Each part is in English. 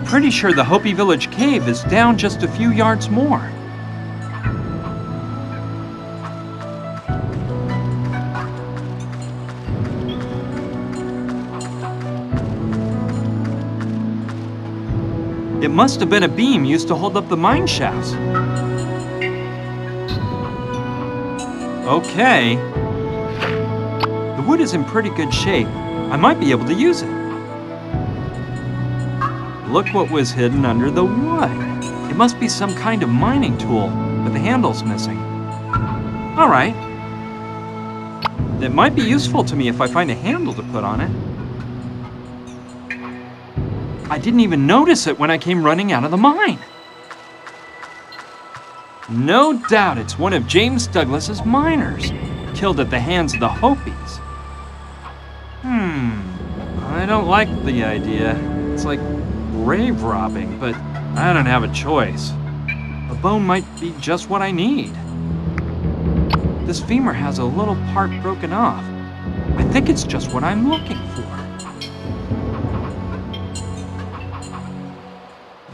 pretty sure the Hopi Village cave is down just a few yards more. It must have been a beam used to hold up the mine shafts. Okay. The wood is in pretty good shape. I might be able to use it. Look what was hidden under the wood. It must be some kind of mining tool, but the handle's missing. All right. It might be useful to me if I find a handle to put on it. I didn't even notice it when I came running out of the mine. No doubt it's one of James Douglas's miners, killed at the hands of the Hopis. I don't like the idea. It's like grave robbing, but I don't have a choice. A bone might be just what I need. This femur has a little part broken off. I think it's just what I'm looking for.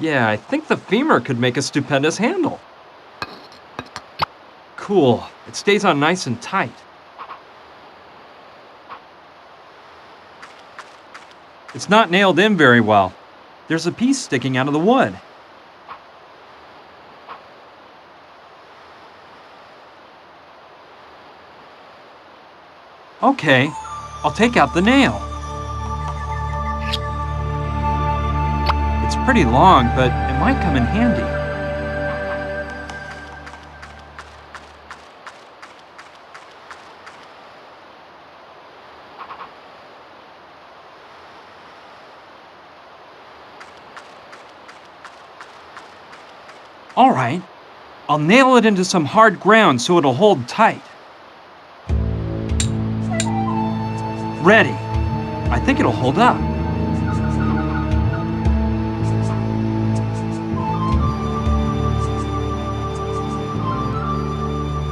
Yeah, I think the femur could make a stupendous handle. Cool. It stays on nice and tight. It's not nailed in very well. There's a piece sticking out of the wood. Okay, I'll take out the nail. It's pretty long, but it might come in handy. All right, I'll nail it into some hard ground so it'll hold tight. Ready. I think it'll hold up.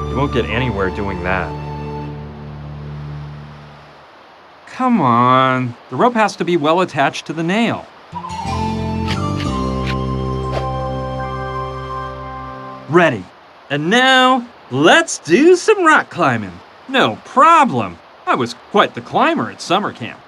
You won't get anywhere doing that. Come on. The rope has to be well attached to the nail. Ready. And now, let's do some rock climbing. No problem. I was quite the climber at summer camp.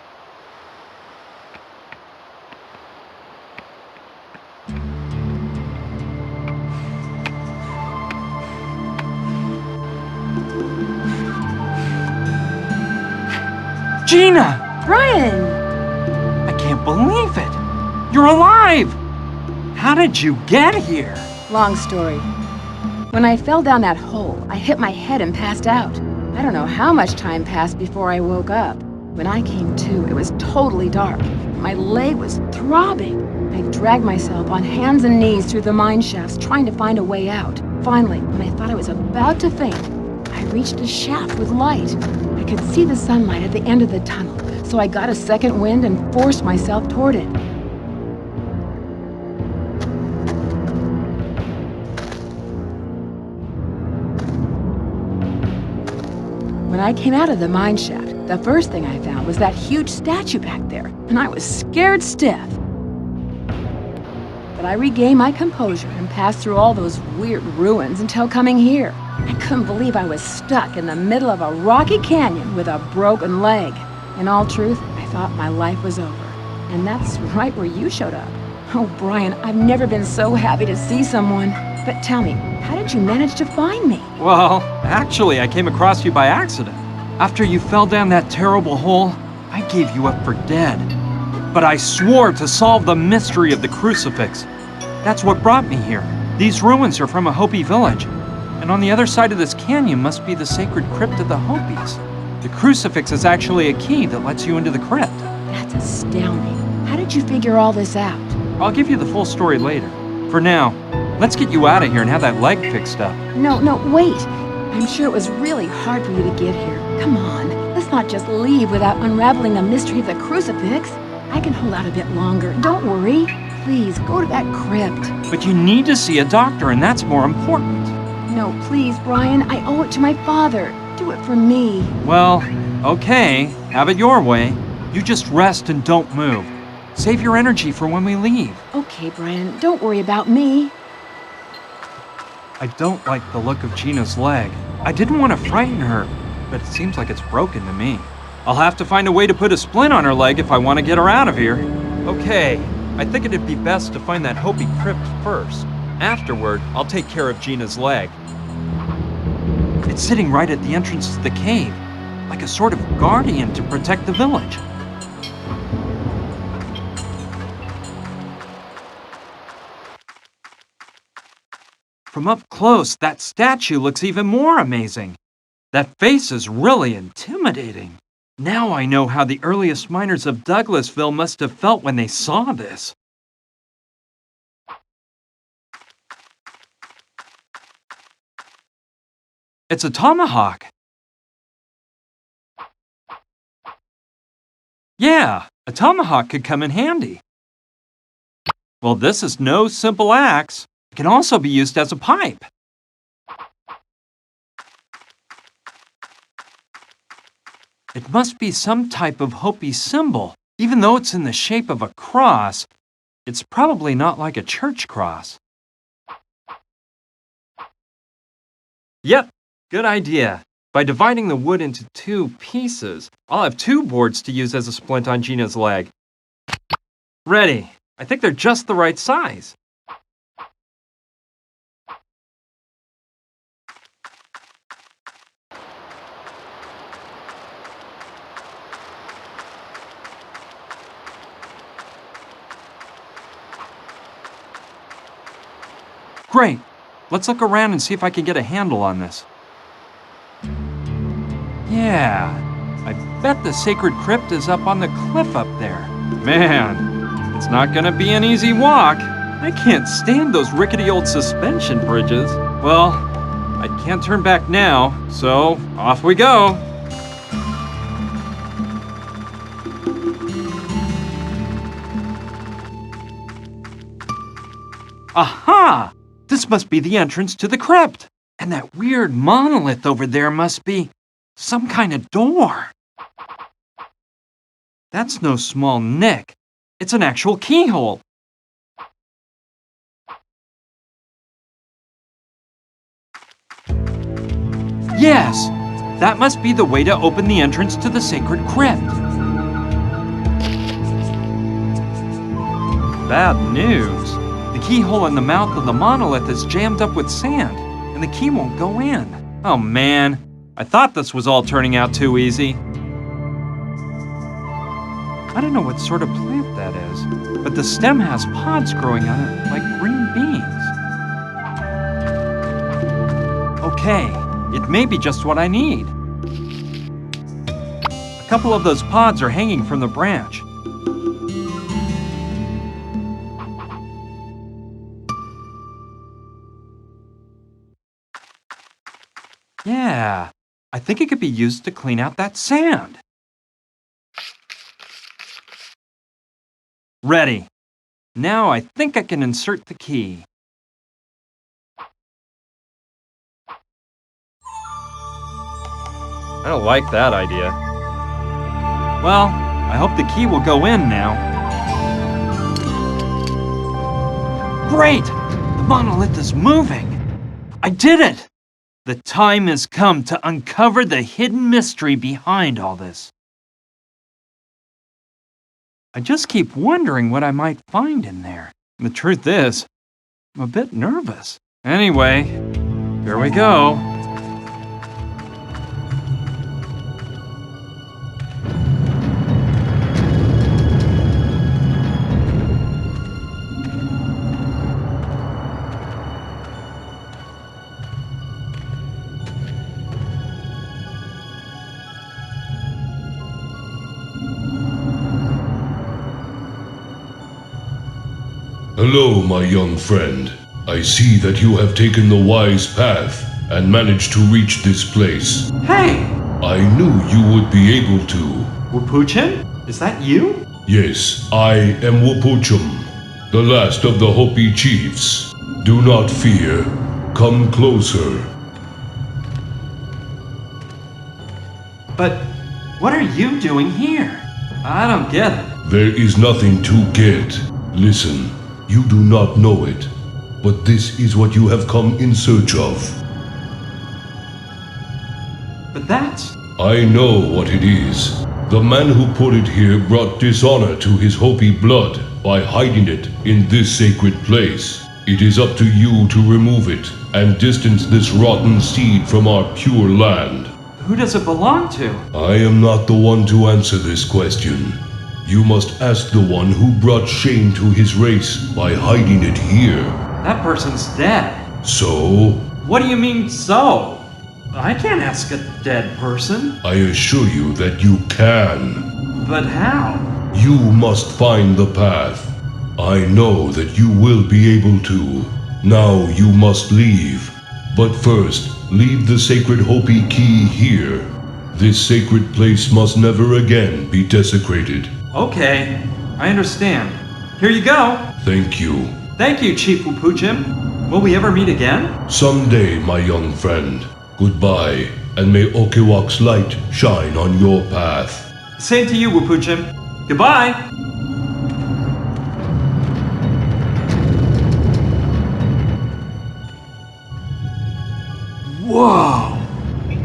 Gina! Brian! I can't believe it! You're alive! How did you get here? Long story. When I fell down that hole, I hit my head and passed out. I don't know how much time passed before I woke up. When I came to, it was totally dark. My leg was throbbing. I dragged myself on hands and knees through the mine shafts, trying to find a way out. Finally, when I thought I was about to faint, I reached a shaft with light. I could see the sunlight at the end of the tunnel, so I got a second wind and forced myself toward it. When I came out of the mine shaft, the first thing I found was that huge statue back there, and I was scared stiff. But I regained my composure and passed through all those weird ruins until coming here. I couldn't believe I was stuck in the middle of a rocky canyon with a broken leg. In all truth, I thought my life was over. And that's right where you showed up. Oh, Brian, I've never been so happy to see someone. But tell me, how did you manage to find me? Well, actually, I came across you by accident. After you fell down that terrible hole, I gave you up for dead. But I swore to solve the mystery of the crucifix. That's what brought me here. These ruins are from a Hopi village. And on the other side of this canyon must be the sacred crypt of the Hopis. The crucifix is actually a key that lets you into the crypt. That's astounding. How did you figure all this out? I'll give you the full story later. For now, let's get you out of here and have that leg fixed up. No, wait. I'm sure it was really hard for you to get here. Come on, let's not just leave without unraveling the mystery of the crucifix. I can hold out a bit longer. Don't worry. Please, go to that crypt. But you need to see a doctor, and that's more important. No, please, Brian. I owe it to my father. Do it for me. Well, okay. Have it your way. You just rest and don't move. Save your energy for when we leave. Okay, Brian, don't worry about me. I don't like the look of Gina's leg. I didn't want to frighten her, but it seems like it's broken to me. I'll have to find a way to put a splint on her leg if I want to get her out of here. Okay, I think it'd be best to find that Hopi crypt first. Afterward, I'll take care of Gina's leg. It's sitting right at the entrance to the cave, like a sort of guardian to protect the village. From up close, that statue looks even more amazing. That face is really intimidating. Now I know how the earliest miners of Douglasville must have felt when they saw this. It's a tomahawk. Yeah, a tomahawk could come in handy. Well, this is no simple axe. It can also be used as a pipe. It must be some type of Hopi symbol. Even though it's in the shape of a cross, it's probably not like a church cross. Yep, good idea. By dividing the wood into 2 pieces, I'll have 2 boards to use as a splint on Gina's leg. Ready. I think they're just the right size. Great. Let's look around and see if I can get a handle on this. Yeah, I bet the sacred crypt is up on the cliff up there. Man, it's not gonna be an easy walk. I can't stand those rickety old suspension bridges. Well, I can't turn back now, so off we go. Aha! This must be the entrance to the crypt. And that weird monolith over there must be some kind of door. That's no small nick. It's an actual keyhole. Yes, that must be the way to open the entrance to the sacred crypt. Bad news. The keyhole in the mouth of the monolith is jammed up with sand, and the key won't go in. Oh man, I thought this was all turning out too easy. I don't know what sort of plant that is, but the stem has pods growing on it like green beans. Okay, it may be just what I need. A couple of those pods are hanging from the branch. Yeah, I think it could be used to clean out that sand. Ready. Now I think I can insert the key. I don't like that idea. Well, I hope the key will go in now. Great! The monolith is moving! I did it! The time has come to uncover the hidden mystery behind all this. I just keep wondering what I might find in there. The truth is, I'm a bit nervous. Anyway, here we go. Hello, my young friend. I see that you have taken the wise path and managed to reach this place. Hey! I knew you would be able to. Wapuchin? Is that you? Yes, I am Wapuchum, the last of the Hopi chiefs. Do not fear. Come closer. But what are you doing here? I don't get it. There is nothing to get. Listen, you do not know it, but this is what you have come in search of. But that's... I know what it is. The man who put it here brought dishonor to his Hopi blood by hiding it in this sacred place. It is up to you to remove it and distance this rotten seed from our pure land. Who does it belong to? I am not the one to answer this question. You must ask the one who brought shame to his race by hiding it here. That person's dead. So? What do you mean, so? I can't ask a dead person. I assure you that you can. But how? You must find the path. I know that you will be able to. Now you must leave. But first, leave the sacred Hopi key here. This sacred place must never again be desecrated. Okay, I understand. Here you go. Thank you. Thank you, Chief Wupuchim. Will we ever meet again? Someday, my young friend. Goodbye, and may Okiwak's light shine on your path. Same to you, Wupuchim. Goodbye. Whoa!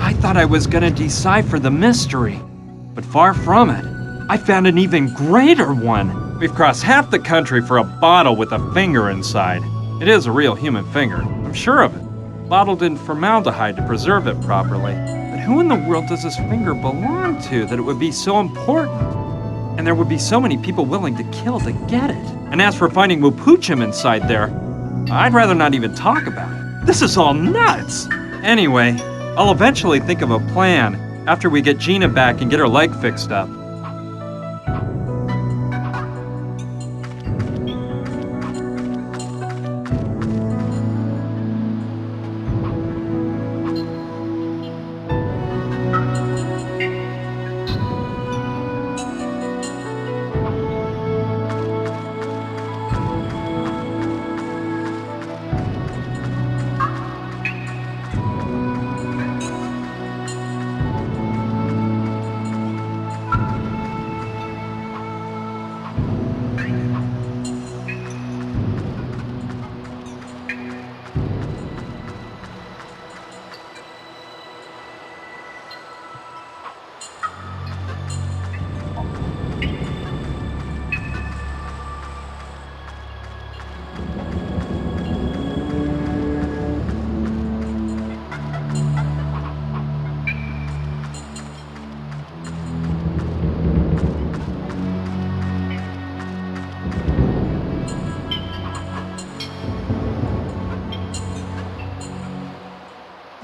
I thought I was gonna decipher the mystery, but far from it. I found an even greater one. We've crossed half the country for a bottle with a finger inside. It is a real human finger, I'm sure of it. Bottled in formaldehyde to preserve it properly. But who in the world does this finger belong to that it would be so important? And there would be so many people willing to kill to get it. And as for finding Wupuchim inside there, I'd rather not even talk about it. This is all nuts! Anyway, I'll eventually think of a plan after we get Gina back and get her leg fixed up.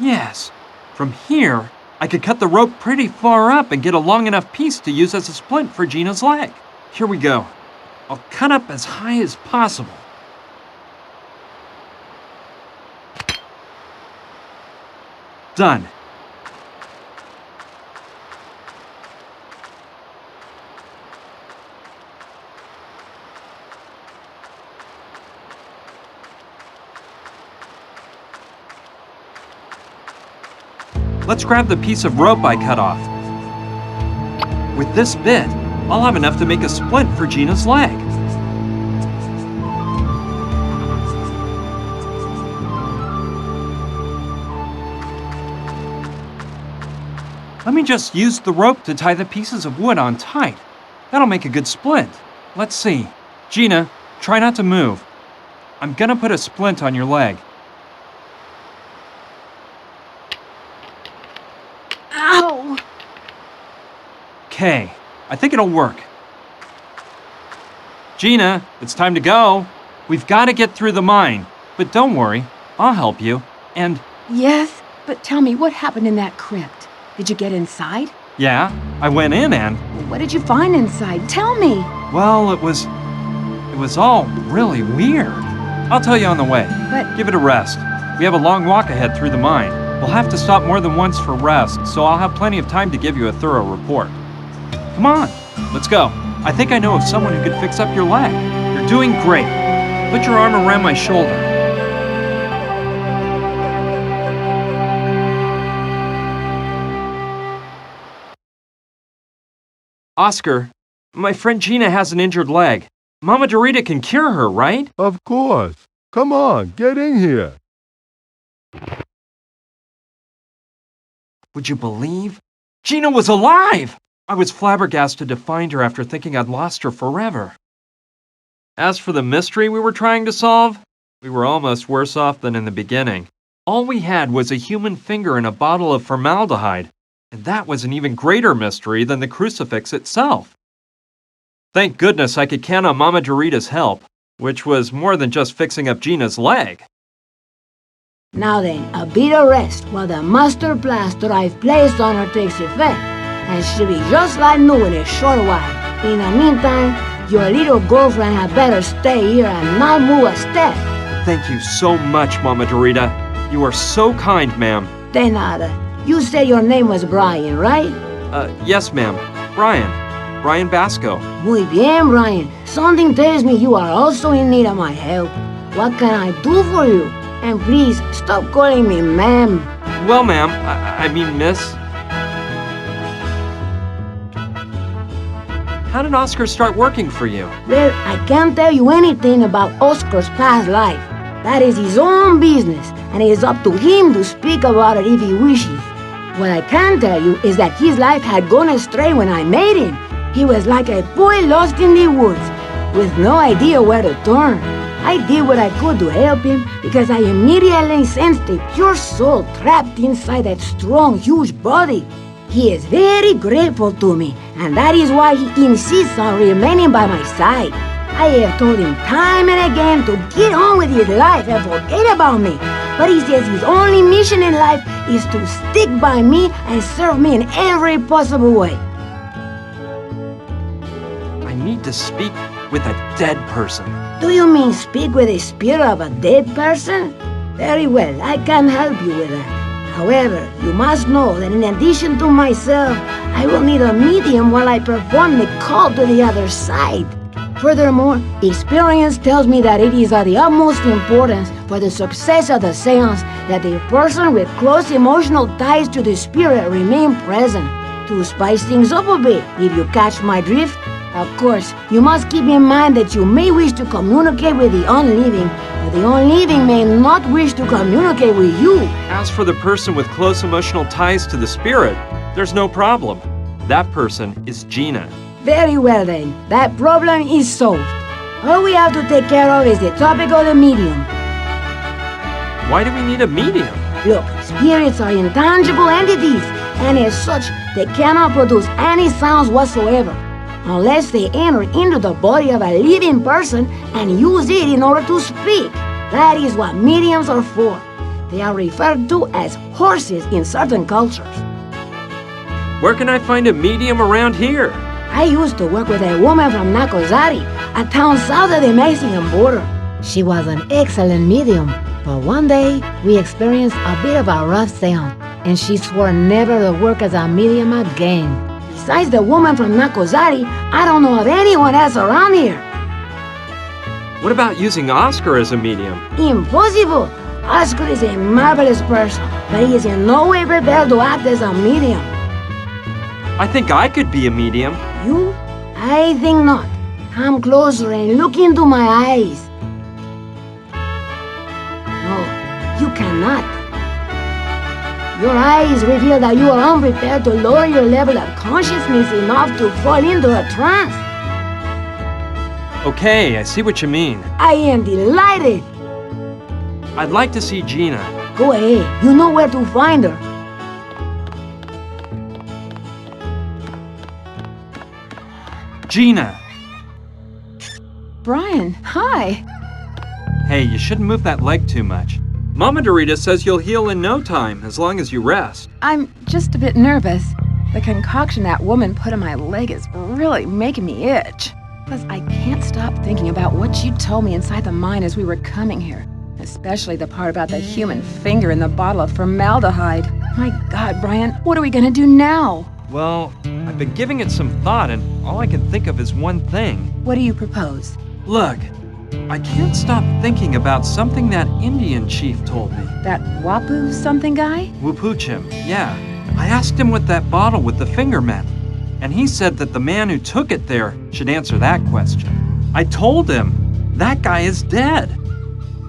Yes, from here, I could cut the rope pretty far up and get a long enough piece to use as a splint for Gina's leg. Here we go. I'll cut up as high as possible. Done. Let's grab the piece of rope I cut off. With this bit, I'll have enough to make a splint for Gina's leg. Let me just use the rope to tie the pieces of wood on tight. That'll make a good splint. Let's see. Gina, try not to move. I'm gonna put a splint on your leg. Ow! Okay, I think it'll work. Gina, it's time to go. We've got to get through the mine. But don't worry, I'll help you. And Yes, but tell me, what happened in that crypt? Did you get inside? yeah, I went in and, What did you find inside? Tell me! well, it was all really weird. I'll tell you on the way. But Give it a rest. We have a long walk ahead through the mine. We'll have to stop more than once for rest, so I'll have plenty of time to give you a thorough report. Come on, let's go. I think I know of someone who could fix up your leg. You're doing great. Put your arm around my shoulder. Oscar, My friend Gina has an injured leg. Mama Dorita can cure her, right? Of course. Come on, get in here. Would you believe? Gina was alive! I was flabbergasted to find her after thinking I'd lost her forever. As for the mystery we were trying to solve, we were almost worse off than in the beginning. All we had was a human finger in a bottle of formaldehyde, and that was an even greater mystery than the crucifix itself. Thank goodness I could count on Mama Dorita's help, which was more than just fixing up Gina's leg. Now then, a bit of rest while the master plaster I've placed on her takes effect, and she'll be just like new in a short while. In the meantime, your little girlfriend had better stay here and not move a step. Thank you so much, Mama Dorita. You are so kind, ma'am. De nada. You said your name was Brian, right? Yes, ma'am. Brian. Brian Basco. Muy bien, Brian. Something tells me you are also in need of my help. What can I do for you? And please, stop calling me ma'am. Well, ma'am, I mean, miss. How did Oscar start working for you? Well, I can't tell you anything about Oscar's past life. That is his own business, and it is up to him to speak about it if he wishes. What I can tell you is that his life had gone astray when I met him. He was like a boy lost in the woods, with no idea where to turn. I did what I could to help him because I immediately sensed a pure soul trapped inside that strong, huge body. He is very grateful to me, and that is why he insists on remaining by my side. I have told him time and again to get on with his life and forget about me, but he says his only mission in life is to stick by me and serve me in every possible way. I need to speak with a dead person. Do you mean speak with the spirit of a dead person? Very well, I can help you with that. However, you must know that in addition to myself, I will need a medium while I perform the call to the other side. Furthermore, experience tells me that it is of the utmost importance for the success of the seance that the person with close emotional ties to the spirit remain present. To spice things up a bit, if you catch my drift. Of course, you must keep in mind that you may wish to communicate with the unliving, but the unliving may not wish to communicate with you. As for the person with close emotional ties to the spirit, there's no problem. That person is Gina. Very well then, that problem is solved. All we have to take care of is the topic of the medium. Why do we need a medium? Look, spirits are intangible entities, and as such, they cannot produce any sounds whatsoever, unless they enter into the body of a living person and use it in order to speak. That is what mediums are for. They are referred to as horses in certain cultures. Where can I find a medium around here? I used to work with a woman from Nacozari, a town south of the Mexican border. She was an excellent medium, but one day we experienced a bit of a rough seance, and she swore never to work as a medium again. Besides the woman from Nacozari, I don't know of anyone else around here. What about using Oscar as a medium? Impossible! Oscar is a marvelous person, but he is in no way prepared to act as a medium. I think I could be a medium. You? I think not. Come closer and look into my eyes. No, you cannot. Your eyes reveal that you are unprepared to lower your level of consciousness enough to fall into a trance. Okay, I see what you mean. I am delighted. I'd like to see Gina. Go ahead. You know where to find her. Gina! Brian, hi. Hey, you shouldn't move that leg too much. Mama Dorita says you'll heal in no time, as long as you rest. I'm just a bit nervous. The concoction that woman put in my leg is really making me itch. Plus, I can't stop thinking about what you told me inside the mine as we were coming here. Especially the part about the human finger in the bottle of formaldehyde. My God, Brian, what are we gonna do now? Well, I've been giving it some thought, and all I can think of is one thing. What do you propose? Look, I can't stop thinking about something that Indian chief told me. That Wapu something guy? Wupuchim, yeah. I asked him what that bottle with the finger meant, and he said that the man who took it there should answer that question. I told him, that guy is dead.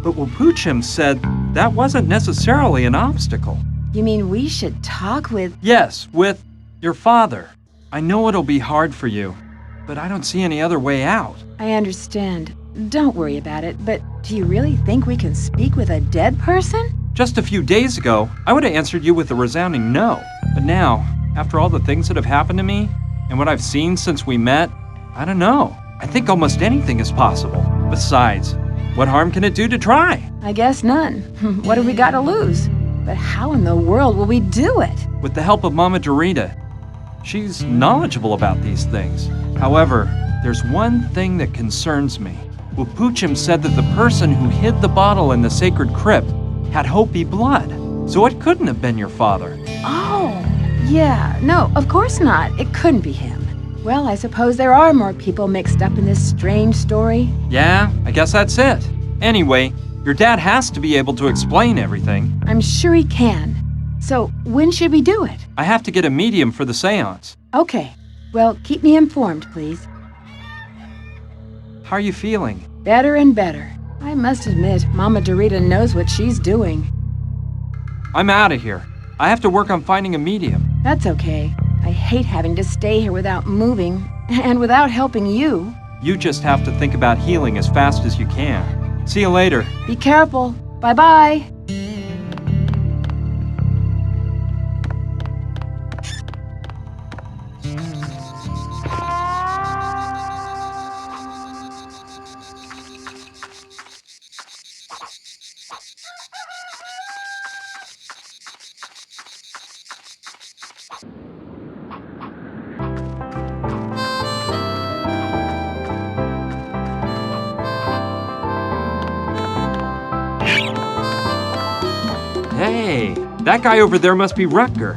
But Wapuchim said that wasn't necessarily an obstacle. You mean we should talk with... Yes, with your father. I know it'll be hard for you, but I don't see any other way out. I understand. Don't worry about it, but do you really think we can speak with a dead person? Just a few days ago, I would have answered you with a resounding no. But now, after all the things that have happened to me, and what I've seen since we met, I don't know. I think almost anything is possible. Besides, what harm can it do to try? I guess none. What have we got to lose? But how in the world will we do it? With the help of Mama Dorita. She's knowledgeable about these things. However, there's one thing that concerns me. Wapuchim said that the person who hid the bottle in the sacred crypt had Hopi blood, so it couldn't have been your father. Oh, yeah. No, of course not. It couldn't be him. Well, I suppose there are more people mixed up in this strange story. Yeah, I guess that's it. Anyway, your dad has to be able to explain everything. I'm sure he can. So, when should we do it? I have to get a medium for the seance. Okay. Well, keep me informed, please. How are you feeling? Better and better. I must admit, Mama Dorita knows what she's doing. I'm out of here. I have to work on finding a medium. That's okay. I hate having to stay here without moving, and without helping you. You just have to think about healing as fast as you can. See you later. Be careful. Bye-bye. Hey, that guy over there must be Rutger.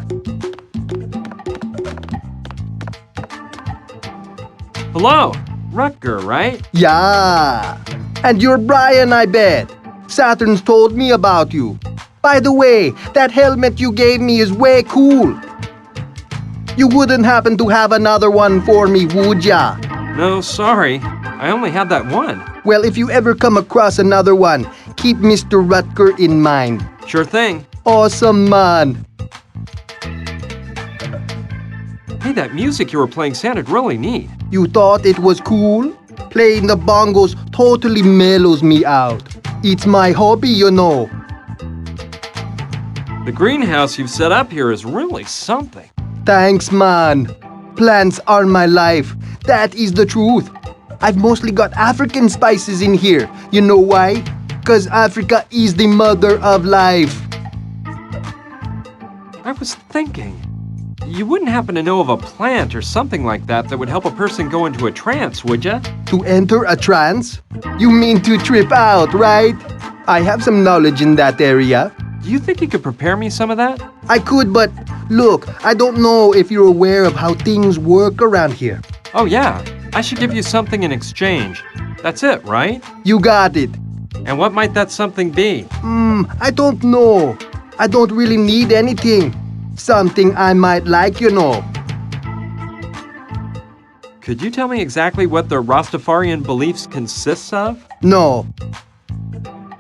Hello, Rutger, right? Yeah. And you're Brian, I bet. Saturn's told me about you. By the way, that helmet you gave me is way cool. You wouldn't happen to have another one for me, would ya? No, sorry. I only had that one. Well, if you ever come across another one, keep Mr. Rutger in mind. Sure thing. Awesome, man. Hey, that music you were playing sounded really neat. You thought it was cool? Playing the bongos totally mellows me out. It's my hobby, you know. The greenhouse you've set up here is really something. Thanks, man. Plants are my life. That is the truth. I've mostly got African spices in here. You know why? 'Cause Africa is the mother of life. I was thinking, you wouldn't happen to know of a plant or something like that that would help a person go into a trance, would ya? To enter a trance? You mean to trip out, right? I have some knowledge in that area. Do you think you could prepare me some of that? I could, but look, I don't know if you're aware of how things work around here. Oh yeah, I should give you something in exchange. That's it, right? You got it. And what might that something be? I don't know. I don't really need anything. Something I might like, you know. Could you tell me exactly what the Rastafarian beliefs consists of? No.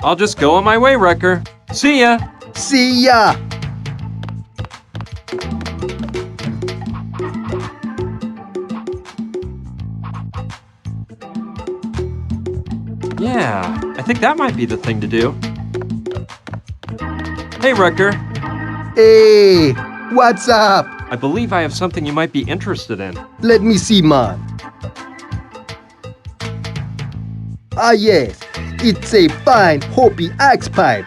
I'll just go on my way, Wrecker. See ya! See ya! Yeah, I think that might be the thing to do. Hey, Wrecker. Hey, what's up? I believe I have something you might be interested in. Let me see, man. Ah, yes. It's a fine Hopi axe pipe.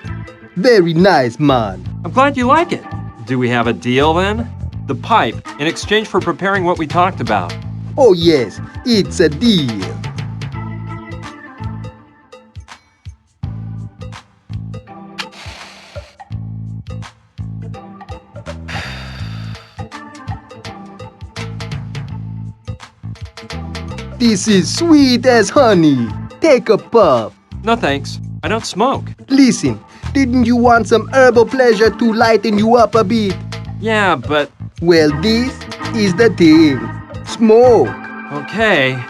Very nice, man. I'm glad you like it. Do we have a deal then? The pipe, in exchange for preparing what we talked about. Oh, yes. It's a deal. This is sweet as honey. Take a puff. No thanks. I don't smoke. Listen, didn't you want some herbal pleasure to lighten you up a bit? Yeah, but Well, this is the thing. Smoke. Okay.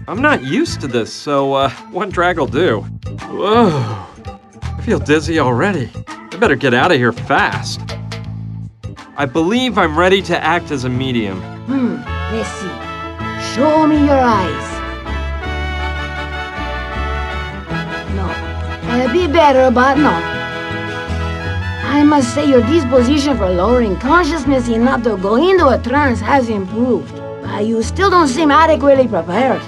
I'm not used to this, so one drag will do. Whoa. I feel dizzy already. I better get out of here fast. I believe I'm ready to act as a medium. Let's see. Show me your eyes. No. A bit better, but no. I must say your disposition for lowering consciousness enough to go into a trance has improved. But you still don't seem adequately prepared.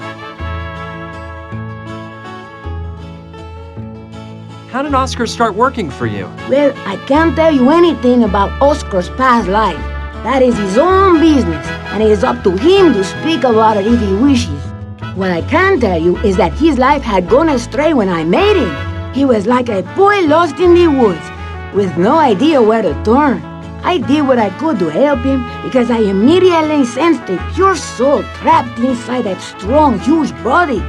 How did Oscar start working for you? Well, I can't tell you anything about Oscar's past life. That is his own business, and it is up to him to speak about it if he wishes. What I can tell you is that his life had gone astray when I met him. He was like a boy lost in the woods, with no idea where to turn. I did what I could to help him because I immediately sensed a pure soul trapped inside that strong, huge body.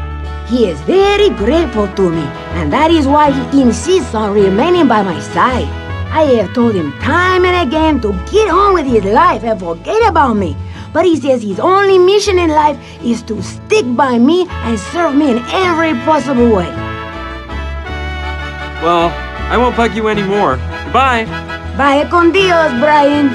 He is very grateful to me, and that is why he insists on remaining by my side. I have told him time and again to get on with his life and forget about me. But he says his only mission in life is to stick by me and serve me in every possible way. Well, I won't bug you anymore. Goodbye. Vaya con Dios, Brian.